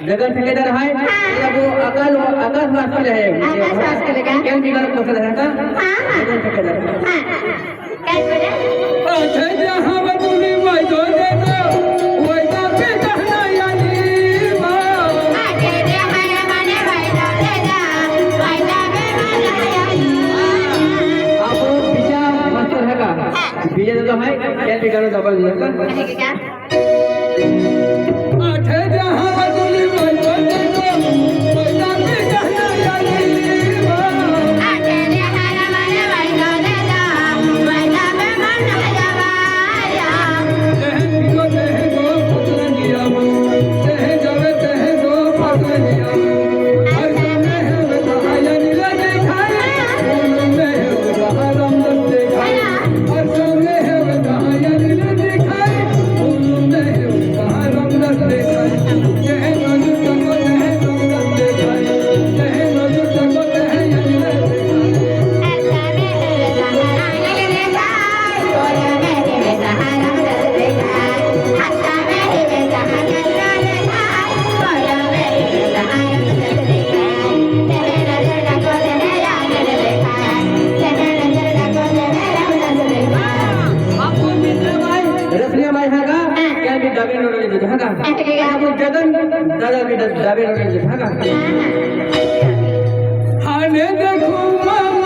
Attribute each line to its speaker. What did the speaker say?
Speaker 1: जगन ठेकेदार है वो अकल अकल वास्ते है
Speaker 2: आकाश वास्ते लगा
Speaker 1: क्या निकाल पसंद है का
Speaker 2: हां
Speaker 1: जगन ठेकेदार
Speaker 2: हां काय बोले
Speaker 1: अच्छा जहां बतूनी वही तो दे दो वही तो पे कहना यानी मा
Speaker 2: आके दे हमारे माने वही तो दे दा वही तो पे माने यानी
Speaker 1: आप बीजा मास्टर है का बीजा तो है क्या निकालो डबल का
Speaker 2: है क्या
Speaker 1: अच्छा जहां बतूनी वही तो दे दो वही तो पे कहना यानी मा
Speaker 2: आके दे हमारे माने वही तो दे दा वही तो पे माने यावाया
Speaker 1: तह पिलो तह दो पतन दिया वो तह जवे तह दो पतन दिया हर समय है वह यानी लगे खाए फूलों में है वह रंग देखा हर समय है वह यानी लगे खाए फूलों में है वह रंग देखा तह नजर तको तह रंग देखा तह नजर तको तह यानी लगे
Speaker 2: ऐसा में है सहारा ने देखा कोई में है सहारा ने देखा ऐसा में है सहारा ने देखा कोई में है सहारा ने देखा तेरे नजर को तेरे याद ने देखा तेरे नजर को तेरे याद ने देखा
Speaker 1: आपको मित्र भाई रसलिया भाई है का क्या भी दाबे नोड़े दे है का आपको जगन दादा भी दाबे नोड़े दे है का हाने देखो